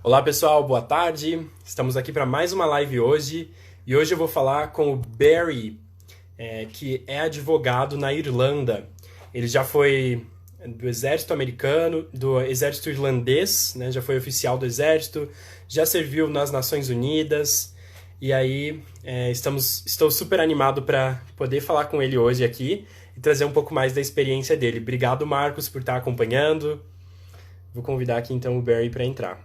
Olá pessoal, boa tarde. Estamos aqui para mais uma live hoje e hoje eu vou falar com o Barry, que é advogado na Irlanda. Ele já foi do exército americano, do exército irlandês, né? Já foi oficial do exército, já serviu nas Nações Unidas e aí estou super animado para poder falar com ele hoje aqui e trazer um pouco mais da experiência dele. Obrigado, Marcos, por estar acompanhando. Vou convidar aqui então o Barry para entrar.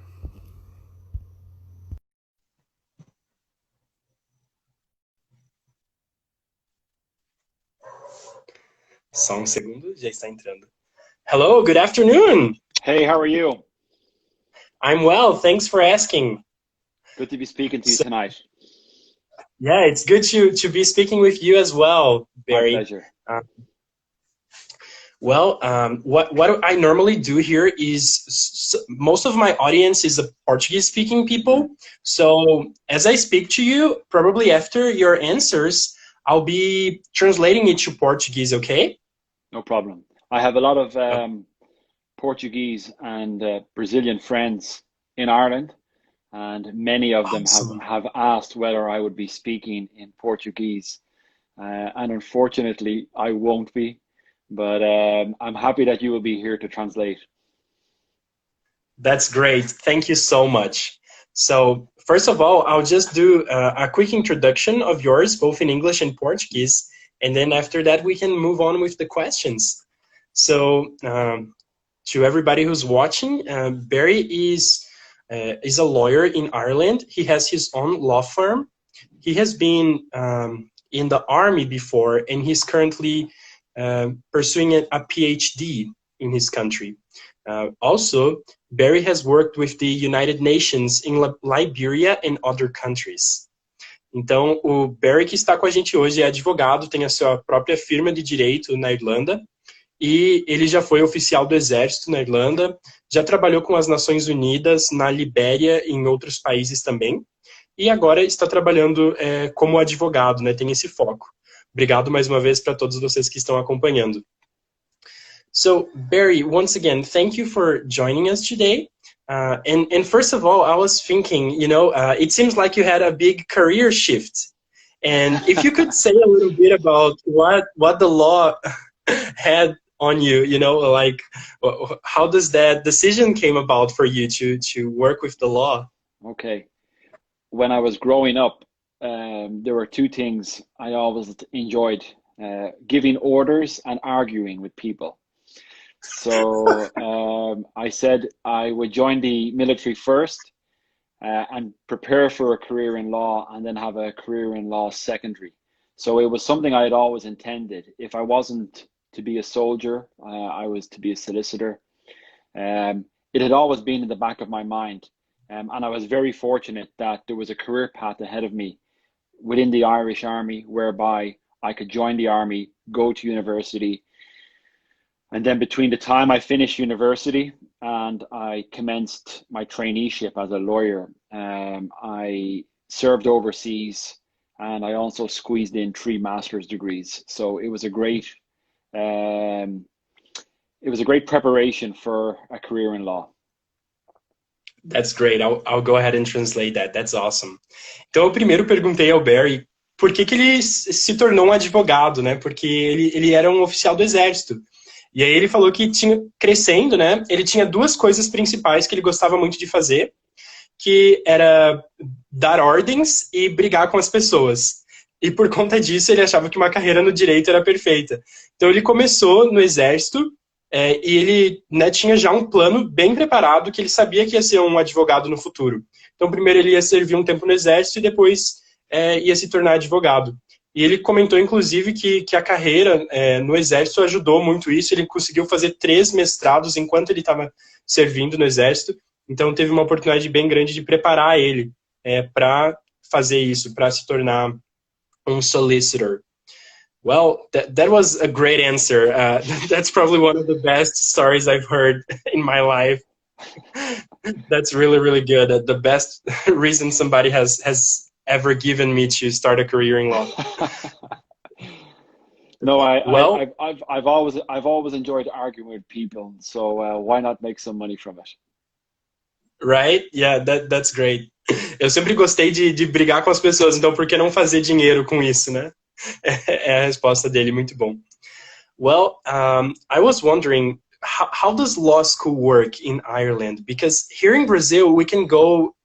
Só um segundo, já está entrando. Hello, good afternoon. Hey, how are you? I'm well, thanks for asking. Good to be speaking to you So, tonight. yeah, it's good to be speaking with you as well, My Barry. pleasure. What I normally do here is most of my audience is a Portuguese-speaking people. So as I speak to you, probably after your answers, I'll be translating it to Portuguese, okay? No problem. I have a lot of Oh, Portuguese and Brazilian friends in Ireland, and many of them awesome. have asked whether I would be speaking in Portuguese. And unfortunately, I won't be, but I'm happy that you will be here to translate. That's great. Thank you so much. So, first of all, I'll just do a quick introduction of yours, both in English and Portuguese, and then after that, we can move on with the questions. So, to everybody who's watching, Barry is a lawyer in Ireland. He has his own law firm. He has been in the army before, and he's currently pursuing a PhD in his country. Also, Barry has worked with the United Nations in Liberia and other countries. Então, o Barry que está com a gente hoje é advogado, tem a sua própria firma de direito na Irlanda, e ele já foi oficial do Exército na Irlanda, já trabalhou com as Nações Unidas na Libéria e em outros países também, e agora está trabalhando como advogado, né, tem esse foco. Obrigado mais uma vez para todos vocês que estão acompanhando. So, Barry, once again, thank you for joining us today. And first of all, I was thinking, it seems like you had a big career shift. And if you could say a little bit about what the law had on you, like how does that decision came about for you to work with the law? Okay. When I was growing up, there were two things I always enjoyed, giving orders and arguing with people. So I said I would join the military first and prepare for a career in law and then have a career in law secondary. So it was something I had always intended. If I wasn't to be a soldier, I was to be a solicitor. It had always been in the back of my mind. And I was very fortunate that there was a career path ahead of me within the Irish Army whereby I could join the army, go to university, and then between the time I finished university and I commenced my traineeship as a lawyer, I served overseas and I also squeezed in 3 master's degrees. So it was a great preparation for a career in law. That's great. I'll go ahead and translate that. That's awesome. Então, eu primeiro perguntei ao Barry por que ele se tornou um advogado, né? Porque ele era um oficial do exército. E aí ele falou que crescendo, né? Ele tinha 2 coisas principais que ele gostava muito de fazer, que era dar ordens e brigar com as pessoas. E por conta disso, ele achava que uma carreira no direito era perfeita. Então ele começou no exército, e ele, né, tinha já um plano bem preparado, que ele sabia que ia ser um advogado no futuro. Então primeiro ele ia servir um tempo no exército e depois ia se tornar advogado. E ele comentou, inclusive, que a carreira no Exército ajudou muito isso. Ele conseguiu fazer 3 mestrados enquanto ele estava servindo no Exército. Então, teve uma oportunidade bem grande de preparar ele para fazer isso, para se tornar um solicitor. Well, that was a great answer. That's probably one of the best stories I've heard in my life. That's really, really good. The best reason somebody has ever given me to start a career in law. No, Well, I've always enjoyed arguing with people. So why not make some money from it? Right? Yeah, that's great. Eu sempre gostei de brigar com as pessoas, então por que não fazer dinheiro com isso, né? É a resposta dele, muito bom. Well, I was wondering, how does law school work in Ireland? Because here in Brazil, we can go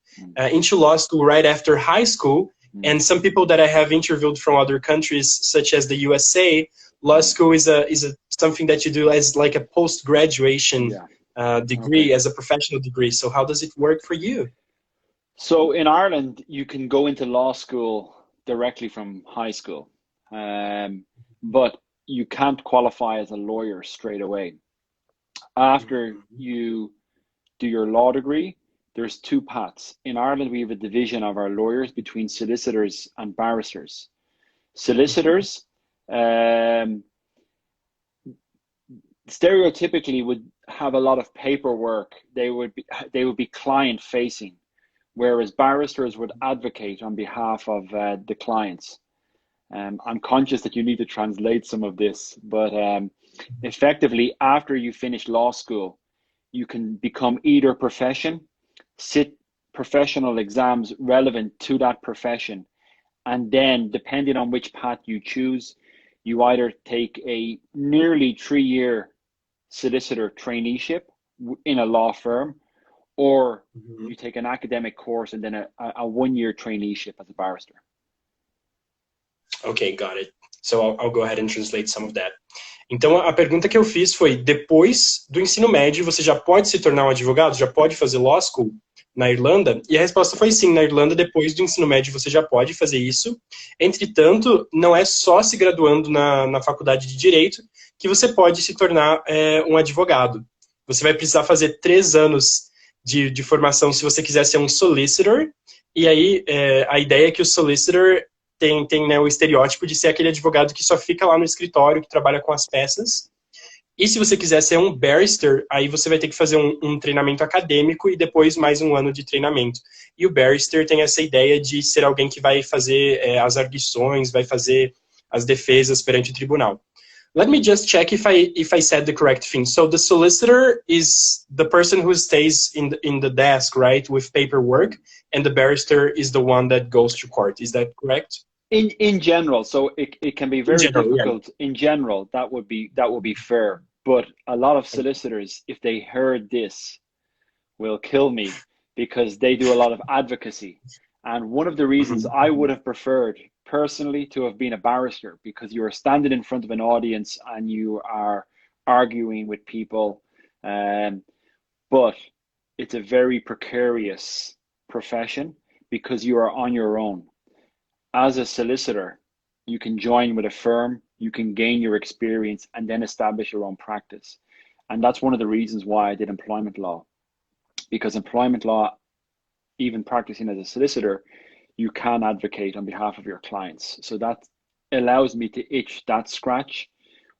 into law school right after high school, and some people that I have interviewed from other countries, such as the USA, law school is a something that you do as like a post graduation degree, Okay. as a professional degree. So how does it work for you? So in Ireland, you can go into law school directly from high school, but you can't qualify as a lawyer straight away. After you do your law degree, there's two paths. In Ireland, we have a division of our lawyers between solicitors and barristers. Solicitors, stereotypically, would have a lot of paperwork. They would be client facing, whereas barristers would advocate on behalf of the clients. I'm conscious that you need to translate some of this, but effectively, after you finish law school, you can become either profession, sit professional exams relevant to that profession, and then, depending on which path you choose, you either take a nearly 3-year solicitor traineeship in a law firm, or you take an academic course and then a 1-year traineeship as a barrister. Okay, got it. So I'll go ahead and translate some of that. Então, a pergunta que eu fiz foi, depois do ensino médio, você já pode se tornar um advogado? Já pode fazer law school na Irlanda? E a resposta foi sim, na Irlanda, depois do ensino médio, você já pode fazer isso. Entretanto, não é só se graduando na faculdade de Direito que você pode se tornar um advogado. Você vai precisar fazer 3 anos de formação se você quiser ser um solicitor, e aí a ideia é que o solicitor tem né, o estereótipo de ser aquele advogado que só fica lá no escritório, que trabalha com as peças. E se você quiser ser um barrister, aí você vai ter que fazer um treinamento acadêmico e depois mais um ano de treinamento. E o barrister tem essa ideia de ser alguém que vai fazer as arguições, vai fazer as defesas perante o tribunal. Let me just check if I said the correct thing. So the solicitor is the person who stays in the desk, right, with paperwork, and the barrister is the one that goes to court. Is that correct? In general, so it can be very difficult. Yeah. In general, that would be fair. But a lot of solicitors, if they heard this, will kill me because they do a lot of advocacy. And one of the reasons I would have preferred personally to have been a barrister, because you are standing in front of an audience and you are arguing with people, but it's a very precarious profession because you are on your own. As a solicitor, you can join with a firm, you can gain your experience and then establish your own practice. And that's one of the reasons why I did employment law, because employment law, even practicing as a solicitor, you can advocate on behalf of your clients. So that allows me to itch that scratch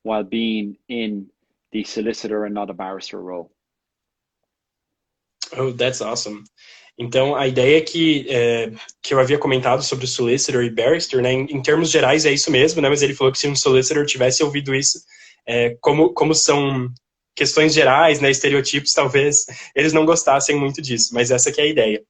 while being in the solicitor and not a barrister role. Oh, that's awesome. Então, a ideia que eu havia comentado sobre o solicitor e barrister, né, em termos gerais é isso mesmo, né, mas ele falou que se um solicitor tivesse ouvido isso, como são questões gerais, né, estereotipos, talvez eles não gostassem muito disso, mas essa que é a ideia.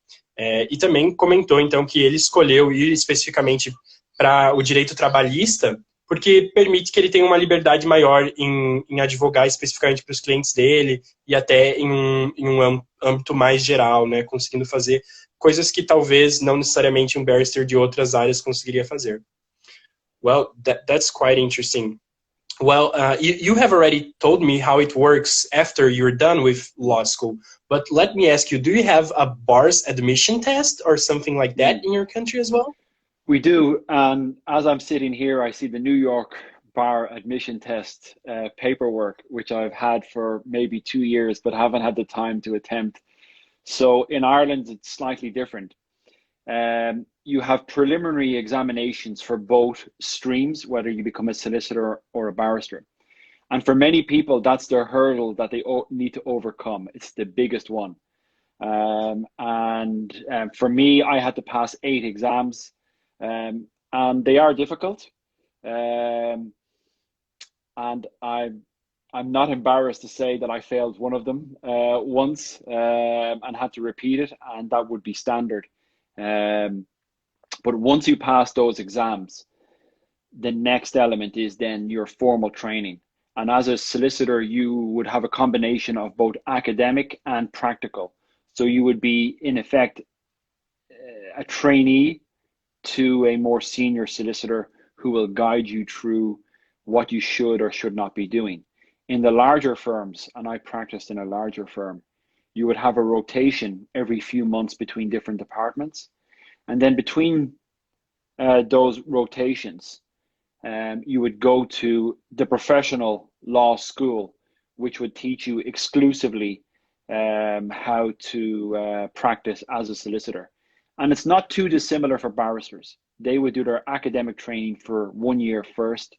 E também comentou, então, que ele escolheu ir especificamente para o direito trabalhista, porque permite que ele tenha uma liberdade maior em advogar especificamente para os clientes dele e até em um âmbito mais geral, né, conseguindo fazer coisas que talvez não necessariamente um barrister de outras áreas conseguiria fazer. Well, that's quite interesting. Well, you have already told me how it works after you're done with law school, but let me ask you, do you have a bar's admission test or something like that in your country as well? We do, and as I'm sitting here, I see the New York bar admission test paperwork, which I've had for maybe 2 years, but haven't had the time to attempt. So in Ireland, it's slightly different. You have preliminary examinations for both streams, whether you become a solicitor or a barrister. And for many people, that's their hurdle that they need to overcome. It's the biggest one. For me, I had to pass 8 exams, and they are difficult. And I'm not embarrassed to say that I failed one of them once and had to repeat it, and that would be standard. Um, but once you pass those exams, the next element is then your formal training. And as a solicitor, you would have a combination of both academic and practical. So you would be, in effect, a trainee to a more senior solicitor who will guide you through what you should or should not be doing. In the larger firms, and I practiced in a larger firm, you would have a rotation every few months between different departments. And then between those rotations, you would go to the professional law school, which would teach you exclusively how to practice as a solicitor. And it's not too dissimilar for barristers. They would do their academic training for 1 year first,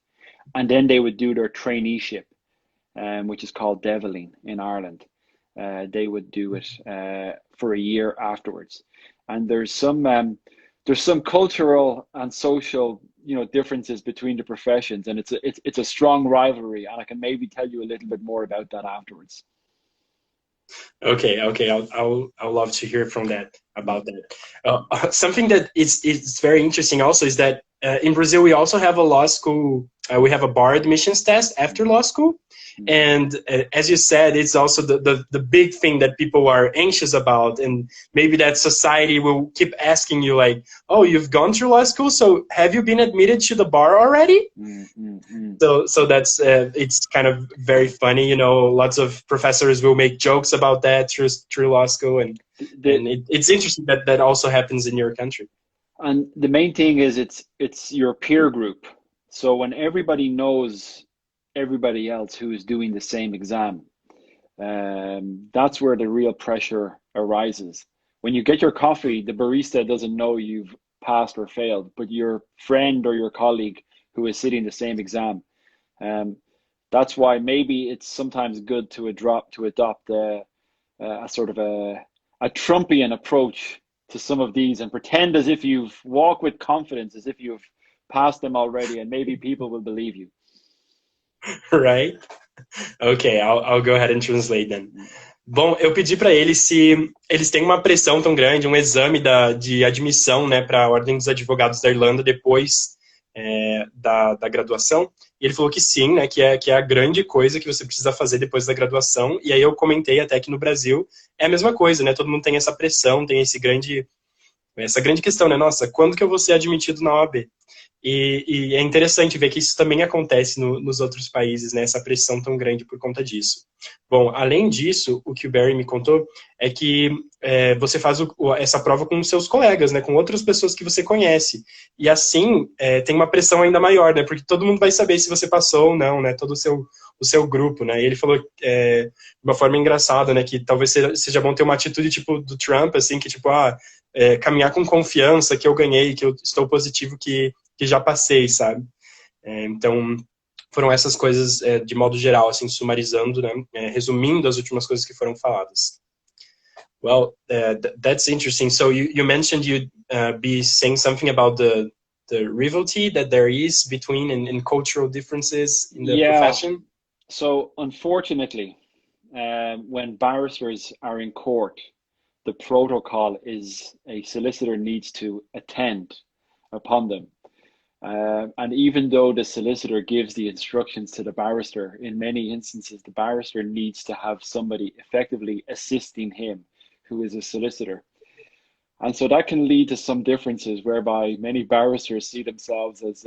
and then they would do their traineeship, which is called deviling in Ireland. They would do it for a year afterwards. And there's some cultural and social, differences between the professions, and it's a strong rivalry. And I can maybe tell you a little bit more about that afterwards. Okay, okay, I'll love to hear from that about that. Something that is very interesting also is that in Brazil we also have a law school. We have a bar admissions test after law school, and as you said, it's also the big thing that people are anxious about, and maybe that society will keep asking you like, oh, you've gone through law school, so have you been admitted to the bar already? So that's it's kind of very funny, lots of professors will make jokes about that through law school, and it's interesting that also happens in your country. And the main thing is it's your peer group. So when everybody knows everybody else who is doing the same exam, that's where the real pressure arises. When you get your coffee, the barista doesn't know you've passed or failed, but your friend or your colleague who is sitting the same exam. That's why maybe it's sometimes good to adopt a sort of a Trumpian approach to some of these and pretend as if you've walked with confidence, as if you've passed them already, and maybe people will believe you. Right? Okay, I'll go ahead and translate then. Bom, eu pedi para eles se eles têm uma pressão tão grande, um exame de admissão, né, para a Ordem dos Advogados da Irlanda depois da graduação. E ele falou que sim, né, que é a grande coisa que você precisa fazer depois da graduação. E aí eu comentei até que no Brasil é a mesma coisa, né? Todo mundo tem essa pressão, tem essa grande questão, né? Nossa, quando que eu vou ser admitido na OAB? E é interessante ver que isso também acontece nos outros países, né? Essa pressão tão grande por conta disso. Bom, além disso, o que o Barry me contou é que você faz essa prova com seus colegas, né? Com outras pessoas que você conhece. E assim, tem uma pressão ainda maior, né? Porque todo mundo vai saber se você passou ou não, né? Todo o seu grupo, né? E ele falou de uma forma engraçada, né? Que talvez seja bom ter uma atitude tipo do Trump, assim, que tipo, caminhar com confiança que eu ganhei, que eu estou positivo, que já passei, sabe? Então, foram essas coisas de modo geral, assim, sumarizando, né? Resumindo as últimas coisas que foram faladas. Well, that's interesting. So you mentioned you'd be saying something about the rivalry that there is between and cultural differences in the profession. So unfortunately, when barristers are in court, the protocol is a solicitor needs to attend upon them. And even though the solicitor gives the instructions to the barrister, in many instances, the barrister needs to have somebody effectively assisting him who is a solicitor. And so that can lead to some differences whereby many barristers see themselves as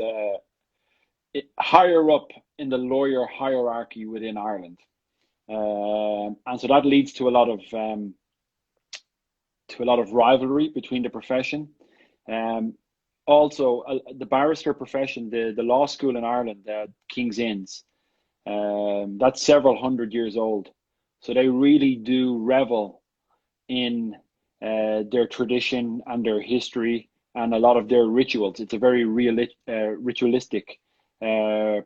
higher up in the lawyer hierarchy within Ireland. And so that leads to a lot of rivalry between the profession. Also, the barrister profession, the law school in Ireland, King's Inns, that's several hundred years old. So they really do revel in their tradition and their history and a lot of their rituals. It's a very ritualistic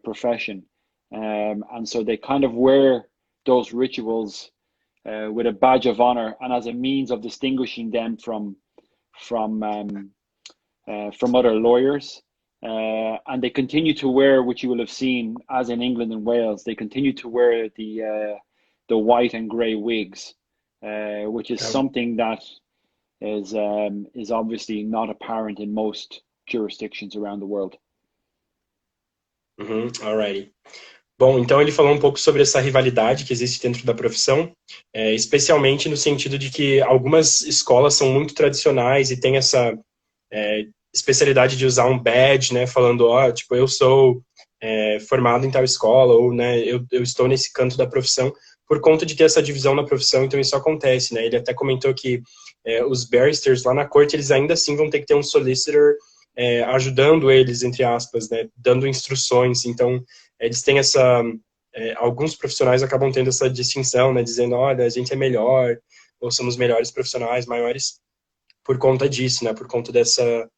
profession. And so they kind of wear those rituals with a badge of honor and as a means of distinguishing them from other lawyers. And they continue to wear, which you will have seen, as in England and Wales, they continue to wear the white and grey wigs, which is something that is obviously not apparent in most jurisdictions around the world. Alrighty. Bom, então ele falou um pouco sobre essa rivalidade que existe dentro da profissão, especialmente no sentido de que algumas escolas são muito tradicionais e tem essa especialidade de usar um badge, né, falando, tipo, eu sou formado em tal escola, ou, né, eu estou nesse canto da profissão, por conta de ter essa divisão na profissão, então isso acontece, né, ele até comentou que os barristers lá na corte, eles ainda assim vão ter que ter um solicitor ajudando eles, entre aspas, né, dando instruções, então eles têm essa, alguns profissionais acabam tendo essa distinção, né, dizendo, olha, a gente é melhor, ou somos melhores profissionais, maiores, por conta disso, né, por conta dessa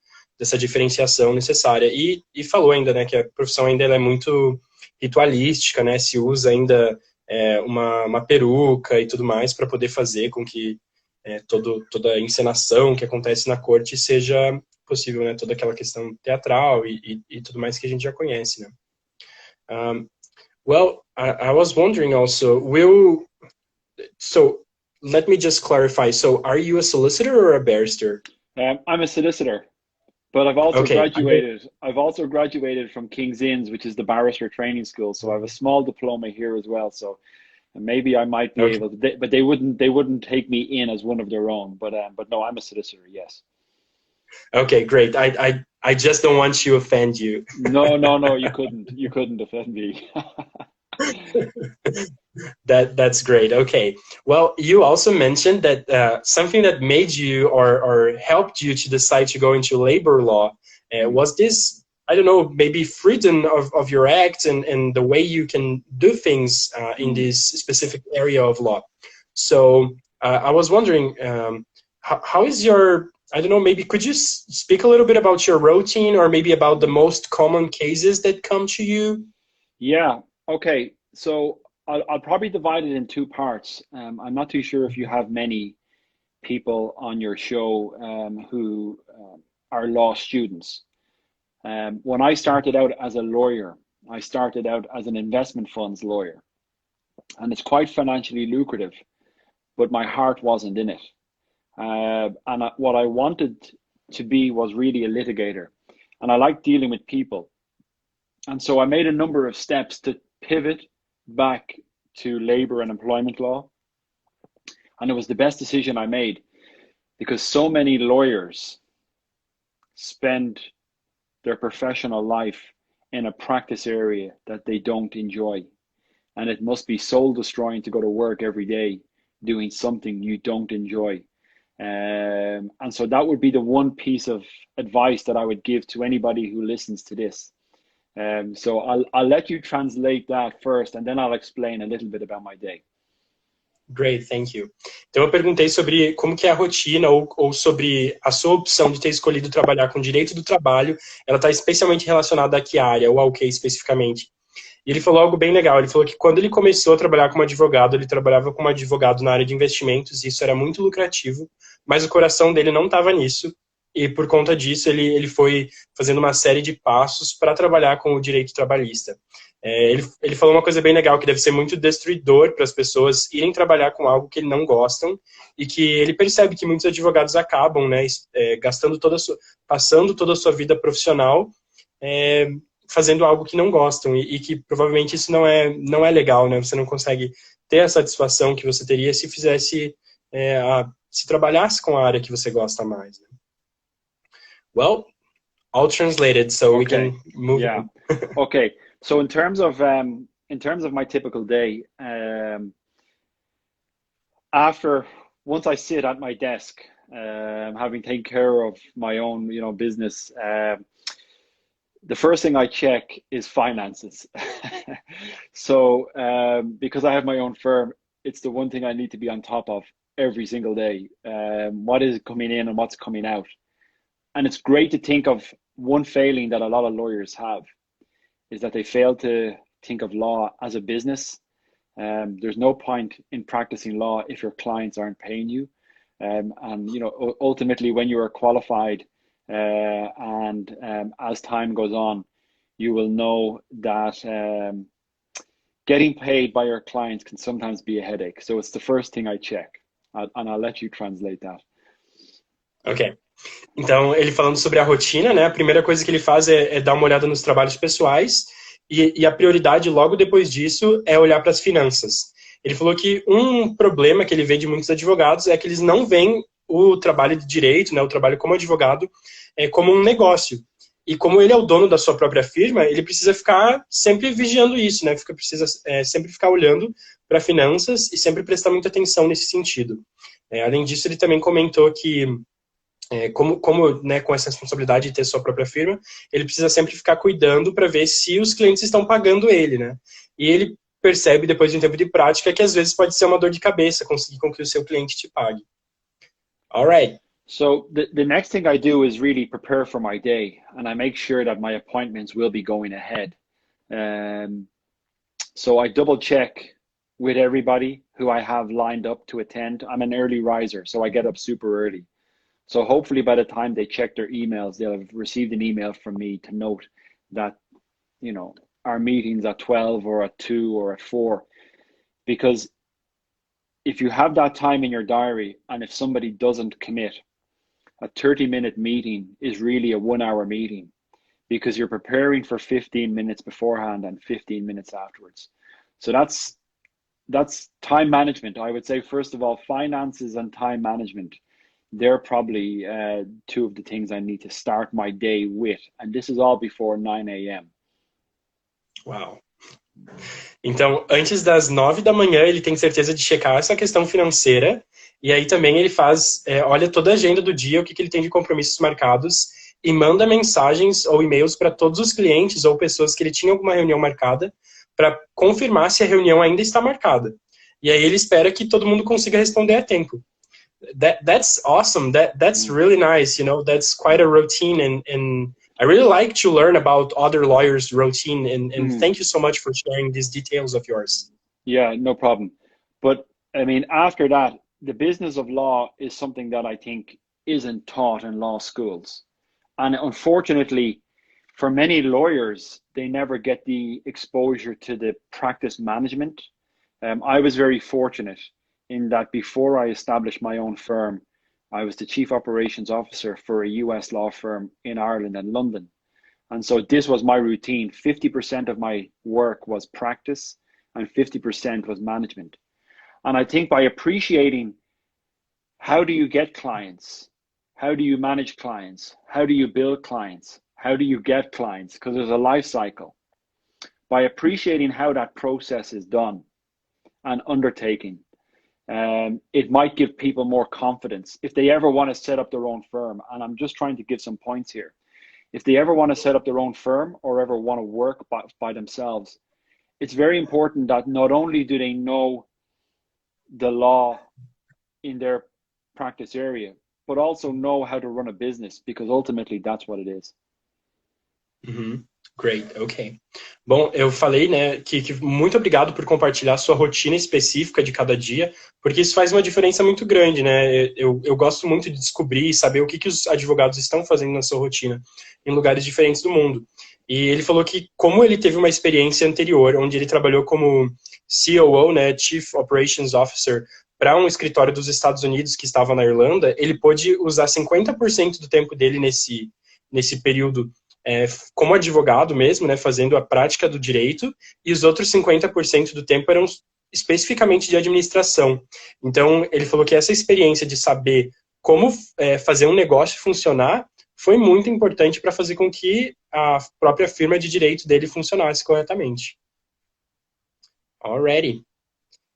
diferenciação necessária. E falou ainda, né, que a profissão ainda ela é muito ritualística, né, se usa ainda uma peruca e tudo mais para poder fazer com que toda a encenação que acontece na corte seja possível, né, toda aquela questão teatral e tudo mais que a gente já conhece, né. Well, I was wondering also, so let me just clarify, so are you a solicitor or a barrister? I'm a solicitor. But I've also graduated. I've also graduated from King's Inns, which is the barrister training school. So I have a small diploma here as well. So maybe I might be able to, but they wouldn't take me in as one of their own. But no, I'm a solicitor. Yes. Okay, great. I just don't want to offend you. No, you couldn't offend me. That's great. Okay. Well, you also mentioned that something that made you or helped you to decide to go into labor law was this, I don't know, maybe freedom of your act and the way you can do things in this specific area of law. So I was wondering, how is your, I don't know, maybe could you speak a little bit about your routine or maybe about the most common cases that come to you? Yeah. Okay. So I'll probably divide it in two parts. I'm not too sure if you have many people on your show who are law students. When I started out as a lawyer, I started out as an investment funds lawyer. And it's quite financially lucrative, but my heart wasn't in it. And what I wanted to be was really a litigator. And I like dealing with people. And so I made a number of steps to pivot back to labor and employment law. And it was the best decision I made because so many lawyers spend their professional life in a practice area that they don't enjoy. And it must be soul destroying to go to work every day doing something you don't enjoy. And so that would be the one piece of advice that I would give to anybody who listens to this. So I'll let you translate that first, and then I'll explain a little bit about my day. Great, thank you. Então eu perguntei sobre como que é a rotina ou sobre a sua opção de ter escolhido trabalhar com direito do trabalho, ela está especialmente relacionada a que área, ou ao que especificamente. E ele falou algo bem legal, ele falou que quando ele começou a trabalhar como advogado, ele trabalhava como advogado na área de investimentos, e isso era muito lucrativo, mas o coração dele não estava nisso, e por conta disso ele foi fazendo uma série de passos para trabalhar com o direito trabalhista. Ele falou uma coisa bem legal, que deve ser muito destruidor para as pessoas irem trabalhar com algo que eles não gostam, e que ele percebe que muitos advogados acabam, né, passando toda a sua vida profissional fazendo algo que não gostam, e que provavelmente isso não é legal, né, você não consegue ter a satisfação que você teria se fizesse, se trabalhasse com a área que você gosta mais, né? Well, all translated, so we can move on. Okay. So in terms of my typical day, once I sit at my desk, having taken care of my own, business, the first thing I check is finances. So because I have my own firm, it's the one thing I need to be on top of every single day. What is coming in and what's coming out. And it's great to think of one failing that a lot of lawyers have is that they fail to think of law as a business. There's no point in practicing law if your clients aren't paying you. And ultimately, when you are qualified And as time goes on, you will know that getting paid by your clients can sometimes be a headache. So it's the first thing I check, and I'll let you translate that. Ok. Então, ele falando sobre a rotina, né? A primeira coisa que ele faz é dar uma olhada nos trabalhos pessoais e a prioridade logo depois disso é olhar para as finanças. Ele falou que um problema que ele vê de muitos advogados é que eles não veem o trabalho de direito, né, o trabalho como advogado, como um negócio. E como ele é o dono da sua própria firma, ele precisa ficar sempre vigiando isso, né? Precisa sempre ficar olhando para finanças e sempre prestar muita atenção nesse sentido. Além disso, ele também comentou que como né, com essa responsabilidade de ter sua própria firma, ele precisa sempre ficar cuidando para ver se os clientes estão pagando ele, né? E ele percebe, depois de um tempo de prática, que às vezes pode ser uma dor de cabeça conseguir com que o seu cliente te pague. All right. So the next thing I do is really prepare for my day, and I make sure that my appointments will be going ahead. So I double check with everybody who I have lined up to attend. I'm an early riser, so I get up super early. So hopefully by the time they check their emails, they'll have received an email from me to note that, you know, our meeting's at 12 or at 2 or at 4. Because if you have that time in your diary, and if somebody doesn't commit, a 30-minute meeting is really a 1-hour meeting, because you're preparing for 15 minutes beforehand and 15 minutes afterwards. So that's time management. I would say, first of all, finances and time management. They're probably two of the things I need to start my day with. And this is all before 9 a.m. Uau. Então, antes das 9 da manhã, ele tem certeza de checar essa questão financeira. E aí também ele olha toda a agenda do dia, o que ele tem de compromissos marcados, e manda mensagens ou e-mails para todos os clientes ou pessoas que ele tinha alguma reunião marcada, para confirmar se a reunião ainda está marcada. E aí ele espera que todo mundo consiga responder a tempo. That's awesome. That's really nice. You know, that's quite a routine, and I really like to learn about other lawyers' routine. And thank you so much for sharing these details of yours. Yeah, no problem. But I mean, after that, the business of law is something that I think isn't taught in law schools, and unfortunately, for many lawyers, they never get the exposure to the practice management. I was very fortunate in that before I established my own firm, I was the chief operations officer for a US law firm in Ireland and London. And so this was my routine. 50% of my work was practice and 50% was management. And I think by appreciating how do you get clients? How do you manage clients? How do you build clients? How do you get clients? Because there's a life cycle. By appreciating how that process is done and undertaking, it might give people more confidence if they ever want to set up their own firm. And I'm just trying to give some points here. If they ever want to set up their own firm or ever want to work by themselves, it's very important that not only do they know the law in their practice area, but also know how to run a business, because ultimately that's what it is. Great, ok. Bom, eu falei, né, que muito obrigado por compartilhar a sua rotina específica de cada dia, porque isso faz uma diferença muito grande, né? Eu gosto muito de descobrir e saber o que os advogados estão fazendo na sua rotina em lugares diferentes do mundo. E ele falou que, como ele teve uma experiência anterior, onde ele trabalhou como COO, né, Chief Operations Officer, para um escritório dos Estados Unidos que estava na Irlanda, ele pôde usar 50% do tempo dele nesse período como advogado mesmo, né, fazendo a prática do direito, e os outros 50% do tempo eram especificamente de administração. Então, ele falou que essa experiência de saber como fazer um negócio funcionar foi muito importante para fazer com que a própria firma de direito dele funcionasse corretamente. Alrighty.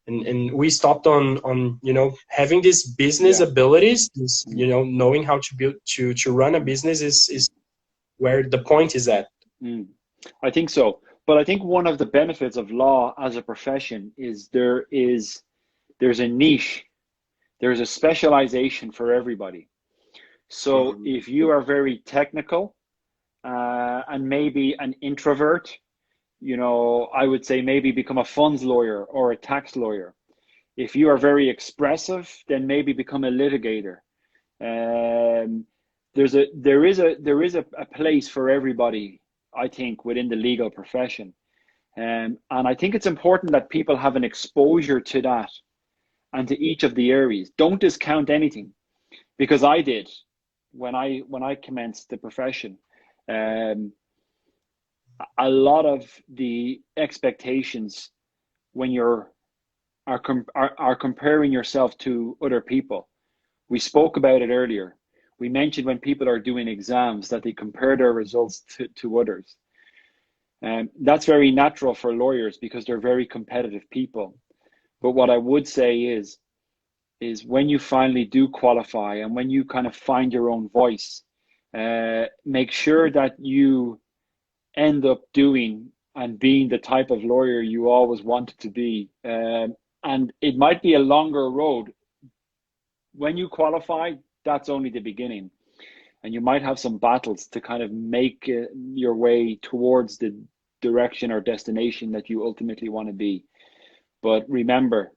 And we stopped on you know, having these business abilities, this, you know, knowing how to build to run a business is where the point is at. I think so. But I think one of the benefits of law as a profession is there's a niche, there's a specialization for everybody. So if you are very technical and maybe an introvert, you know, I would say maybe become a funds lawyer or a tax lawyer. If you are very expressive, then maybe become a litigator. there is a place for everybody, I think, within the legal profession. And I think it's important that people have an exposure to that and to each of the areas. Don't discount anything, because I did when I commenced the profession. Um, a lot of the expectations when are comparing yourself to other people. We spoke about it earlier. We mentioned when people are doing exams that they compare their results to others. That's very natural for lawyers because they're very competitive people. But what I would say is when you finally do qualify and when you kind of find your own voice, make sure that you end up doing and being the type of lawyer you always wanted to be. And it might be a longer road. When you qualify, that's only the beginning. And you might have some battles to kind of make your way towards the direction or destination that you ultimately want to be. But remember,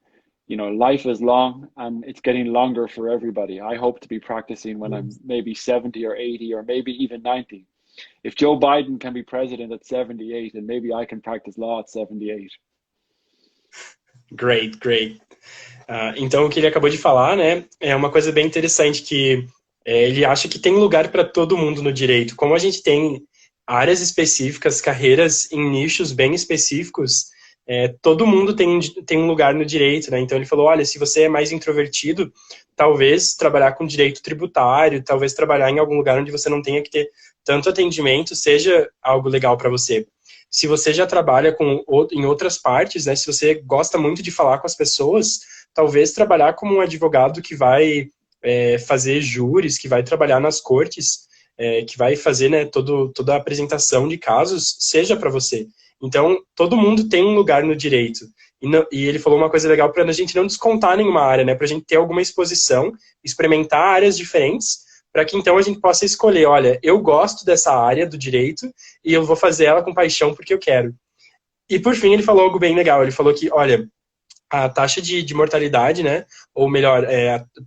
life is long and it's getting longer for everybody. I hope to be practicing when I'm maybe 70 or 80 or maybe even 90. If Joe Biden can be president at 78, and maybe I can practice law at 78. Great, great. Então, o que ele acabou de falar, né, é uma coisa bem interessante que ele acha que tem lugar para todo mundo no direito. Como a gente tem áreas específicas, carreiras em nichos bem específicos, todo mundo tem um lugar no direito, né? Então ele falou, olha, se você é mais introvertido, talvez trabalhar com direito tributário, talvez trabalhar em algum lugar onde você não tenha que ter tanto atendimento, seja algo legal para você. Se você já trabalha em outras partes, né? Se você gosta muito de falar com as pessoas, talvez trabalhar como um advogado que vai fazer júris, que vai trabalhar nas cortes, que vai fazer, né, toda a apresentação de casos, seja para você. Então, todo mundo tem um lugar no direito. E ele falou uma coisa legal para a gente não descontar nenhuma área, né? Para a gente ter alguma exposição, experimentar áreas diferentes, para que então a gente possa escolher, olha, eu gosto dessa área do direito e eu vou fazer ela com paixão porque eu quero. E por fim, ele falou algo bem legal. Ele falou que, olha, a taxa de mortalidade, né? Ou melhor,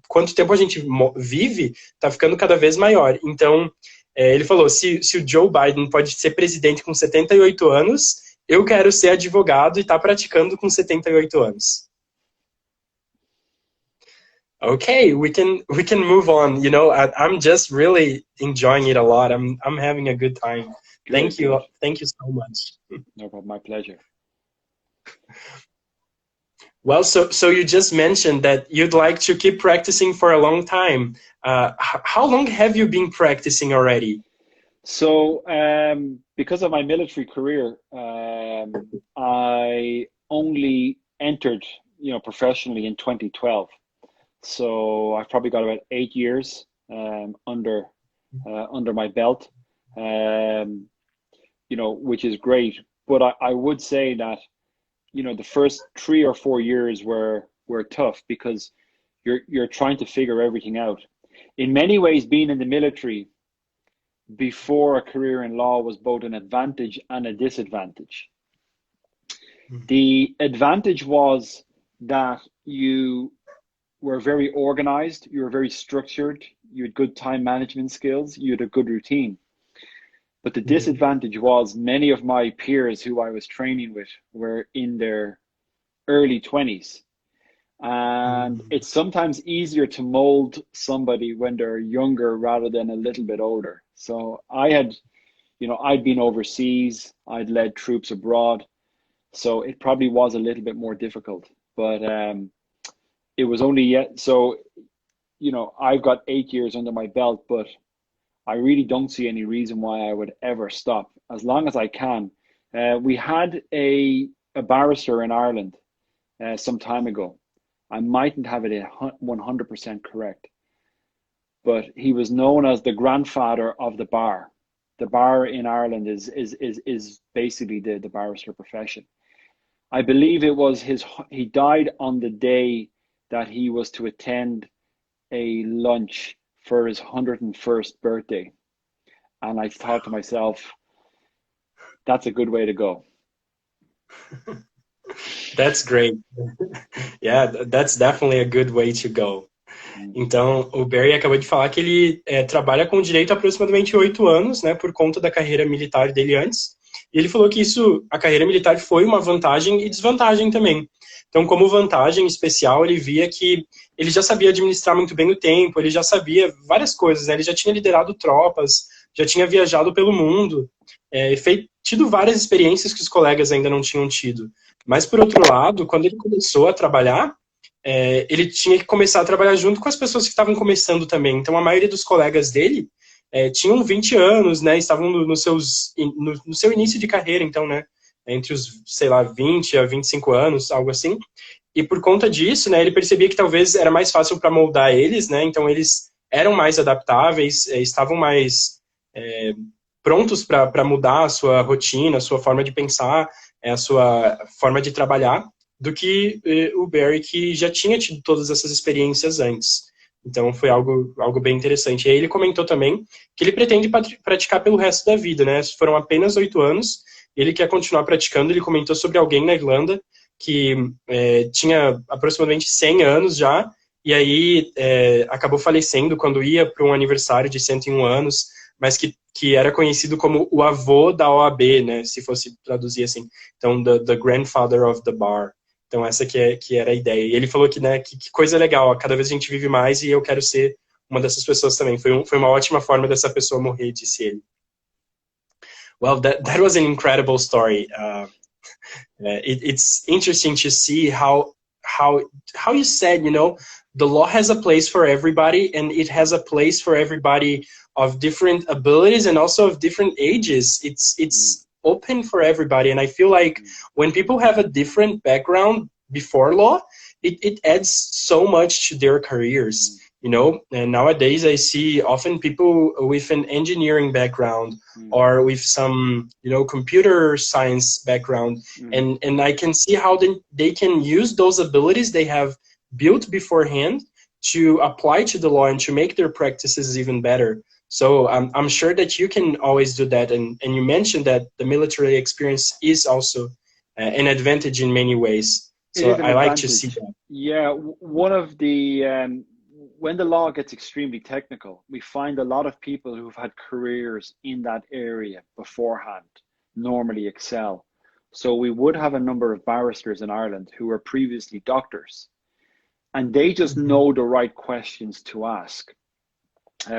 quanto tempo a gente vive, está ficando cada vez maior. Então, ele falou, se o Joe Biden pode ser presidente com 78 anos, eu quero ser advogado e estar praticando com 78 anos. Okay, we can move on. I'm just really enjoying it a lot. I'm having a good time. Thank you so much. No problem, my pleasure. Well, so you just mentioned that you'd like to keep practicing for a long time. How long have you been practicing already? So, because of my military career, I only entered, professionally in 2012. So I've probably got about 8 years under my belt, which is great. But I would say that, the first 3 or 4 years were tough because you're trying to figure everything out. In many ways, being in the military before a career in law was both an advantage and a disadvantage. Mm-hmm. The advantage was that you were very organized, you were very structured, you had good time management skills, you had a good routine. But the disadvantage was many of my peers who I was training with were in their early 20s. And it's sometimes easier to mold somebody when they're younger rather than a little bit older. So I'd been overseas, I'd led troops abroad. So it probably was a little bit more difficult, but it was only yet. So, I've got 8 years under my belt, but I really don't see any reason why I would ever stop as long as I can. We had a barrister in Ireland some time ago. I mightn't have it 100% correct, but he was known as the grandfather of the bar. The bar in Ireland is basically the barrister profession. I believe it was he died on the day that he was to attend a lunch for his 101st birthday. And I thought to myself, that's a good way to go. That's great. Yeah, that's definitely a good way to go. Então, o Barry acabou de falar que ele trabalha com direito há aproximadamente 8 anos, né, por conta da carreira militar dele antes. E ele falou que a carreira militar foi uma vantagem e desvantagem também. Então, como vantagem especial, ele via que ele já sabia administrar muito bem o tempo, ele já sabia várias coisas, né? Ele já tinha liderado tropas, já tinha viajado pelo mundo, tido várias experiências que os colegas ainda não tinham tido. Mas, por outro lado, quando ele começou a trabalhar, ele tinha que começar a trabalhar junto com as pessoas que estavam começando também. Então, a maioria dos colegas dele tinham 20 anos, né? Estavam no seu início de carreira, então, né? Entre os, sei lá, 20 a 25 anos, algo assim. E por conta disso, né? Ele percebia que talvez era mais fácil para moldar eles, né? Então, eles eram mais adaptáveis, estavam mais prontos para mudar a sua rotina, a sua forma de pensar, a sua forma de trabalhar, do que o Barry, que já tinha tido todas essas experiências antes. Então foi algo bem interessante. E aí ele comentou também que ele pretende praticar pelo resto da vida, né? Foram apenas 8 anos, ele quer continuar praticando. Ele comentou sobre alguém na Irlanda que tinha aproximadamente 100 anos já, e aí acabou falecendo quando ia para um aniversário de 101 anos, mas que era conhecido como o avô da OAB, né? Se fosse traduzir assim. Então, the grandfather of the bar. Então, essa que era a ideia. E ele falou que, né, que coisa legal, cada vez a gente vive mais e eu quero ser uma dessas pessoas também. Foi uma ótima forma dessa pessoa morrer, disse ele. Well, that was an incredible story. It's interesting to see how you said, the law has a place for everybody, and it has a place for everybody of different abilities and also of different ages. It's open for everybody, and I feel like when people have a different background before law, it adds so much to their careers. And nowadays I see often people with an engineering background or with some, computer science background, and I can see how they can use those abilities they have built beforehand to apply to the law and to make their practices even better. So I'm sure that you can always do that. And you mentioned that the military experience is also an advantage in many ways. So I like to see that. Yeah, one of the when the law gets extremely technical, we find a lot of people who've had careers in that area beforehand normally excel. So we would have a number of barristers in Ireland who were previously doctors, and they just know the right questions to ask.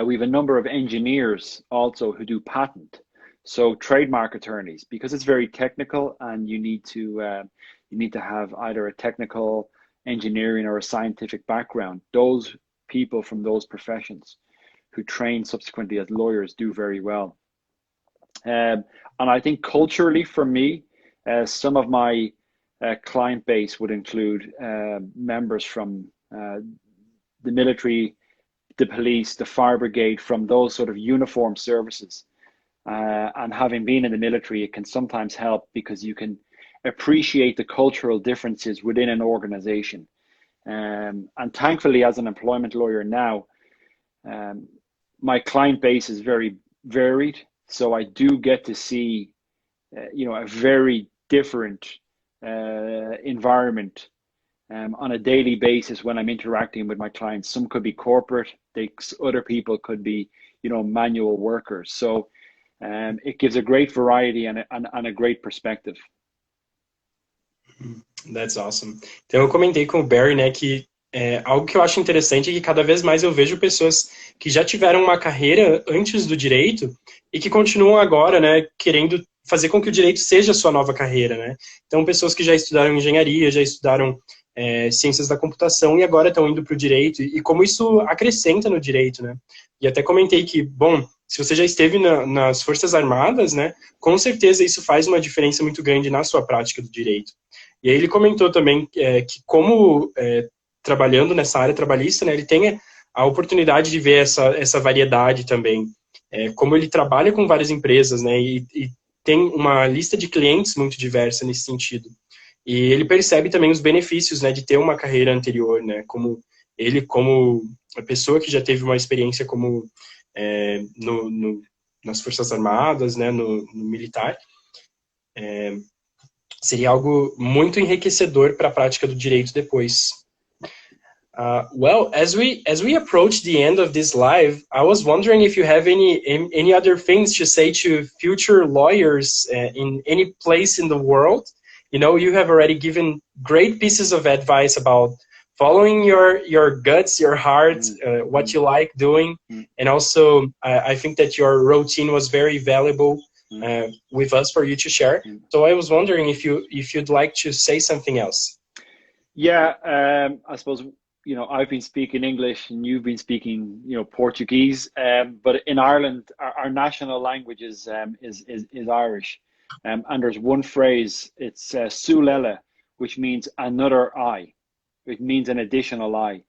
We have a number of engineers also who do patent, so trademark attorneys, because it's very technical and you need to have either a technical, engineering, or a scientific background. Those people from those professions who train subsequently as lawyers do very well. And I think culturally for me, some of my client base would include members from the military, the police, the fire brigade, from those sort of uniformed services. And having been in the military, it can sometimes help because you can appreciate the cultural differences within an organization. And thankfully, as an employment lawyer now, my client base is very varied. So I do get to see, a very different environment on a daily basis when I'm interacting with my clients. Some could be corporate, other people could be, manual workers. So it gives a great variety and a great perspective. That's awesome. Então eu comentei com o Barry, né, que algo que eu acho interessante é que cada vez mais eu vejo pessoas que já tiveram uma carreira antes do direito e que continuam agora, né, querendo fazer com que o direito seja a sua nova carreira, né? Então pessoas que já estudaram engenharia, já estudaram ciências da computação e agora estão indo para o direito, e como isso acrescenta no direito, né? E até comentei que, bom, se você já esteve nas Forças Armadas, né, com certeza isso faz uma diferença muito grande na sua prática do direito. E aí ele comentou também que como trabalhando nessa área trabalhista, né, ele tem a oportunidade de ver essa variedade também. Como ele trabalha com várias empresas, né, e tem uma lista de clientes muito diversa nesse sentido. E ele percebe também os benefícios, né, de ter uma carreira anterior, né, como a pessoa que já teve uma experiência como nas Forças Armadas, né, no militar, seria algo muito enriquecedor para a prática do direito depois. Well, as we approach the end of this live, I was wondering if you have any other things to say to future lawyers in any place in the world. You know, you have already given great pieces of advice about following your guts, your heart, what you like doing, and also I think that your routine was very valuable with us for you to share. So I was wondering if you'd like to say something else. Yeah, I suppose, you know, I've been speaking English and you've been speaking, you know, Portuguese. But in Ireland, our national language is Irish. And there's one phrase, it's sulele, which means another eye. It means an additional eye.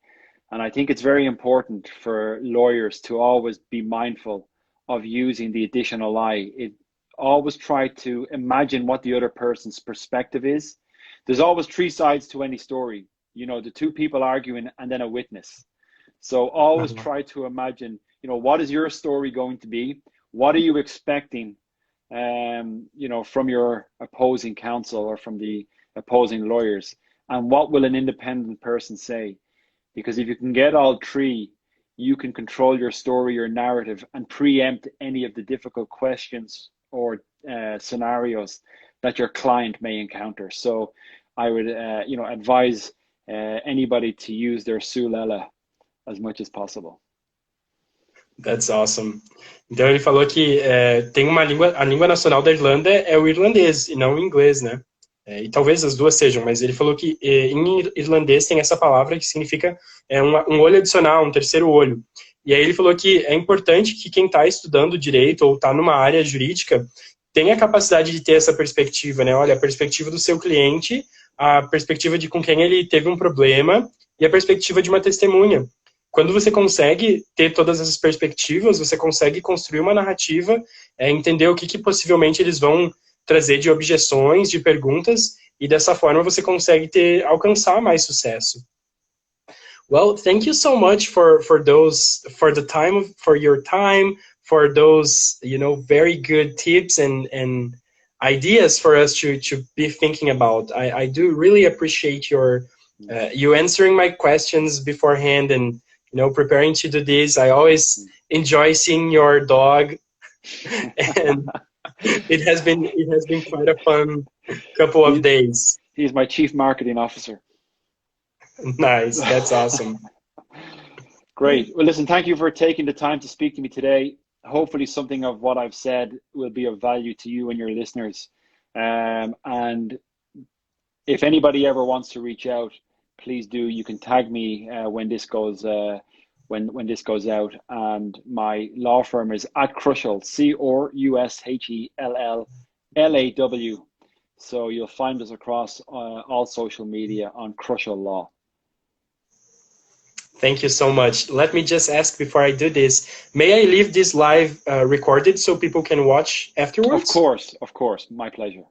And I think it's very important for lawyers to always be mindful of using the additional eye. It always try to imagine what the other person's perspective is. There's always three sides to any story. You know, the two people arguing and then a witness. So always try to imagine, you know, what is your story going to be? What are you expecting, you know, from your opposing counsel or from the opposing lawyers? And what will an independent person say? Because if you can get all three, you can control your story, your narrative, and preempt any of the difficult questions or scenarios that your client may encounter. So I would, you know, advise anybody to use their sulele as much as possible. That's awesome. Então ele falou que tem uma língua, a língua nacional da Irlanda é o irlandês e não o inglês, né? E talvez as duas sejam, mas ele falou que em irlandês tem essa palavra que significa um olho adicional, um terceiro olho. E aí ele falou que é importante que quem está estudando direito ou está numa área jurídica tenha a capacidade de ter essa perspectiva, né? Olha, a perspectiva do seu cliente, a perspectiva de com quem ele teve um problema e a perspectiva de uma testemunha. Quando você consegue ter todas essas perspectivas, você consegue construir uma narrativa, entender o que possivelmente eles vão trazer de objeções, de perguntas, e dessa forma você consegue alcançar mais sucesso. Well, thank you so much for your time, for those, you know, very good tips and ideas for us to be thinking about. I do really appreciate you answering my questions beforehand and, you know, preparing to do this. I always enjoy seeing your dog, and it has been quite a fun couple of days. He's my chief marketing officer. Nice, that's awesome. Great. Well, listen, thank you for taking the time to speak to me today. Hopefully something of what I've said will be of value to you and your listeners. And if anybody ever wants to reach out, please do. You can tag me when this goes when this goes out. And my law firm is at Crushell, CRUSHELLLAW. So you'll find us across all social media on Crushell Law. Thank you so much. Let me just ask before I do this, may I leave this live recorded so people can watch afterwards? Of course. My pleasure.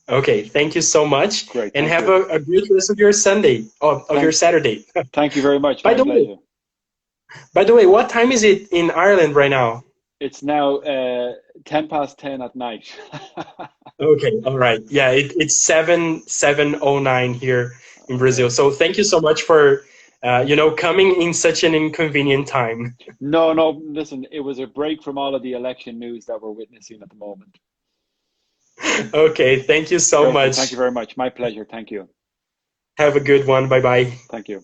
Okay, thank you so much. Great. And have a great rest of your Sunday, of your Saturday. Thank you very much. By the way, what time is it in Ireland right now? It's now 10:10 at night. Okay, all right. Yeah, it's 7:09 here in Brazil. So thank you so much for you know, coming in such an inconvenient time. No, listen, it was a break from all of the election news that we're witnessing at the moment. Okay, thank you so much. Thank you very much. My pleasure. Thank you. Have a good one. Bye-bye. Thank you.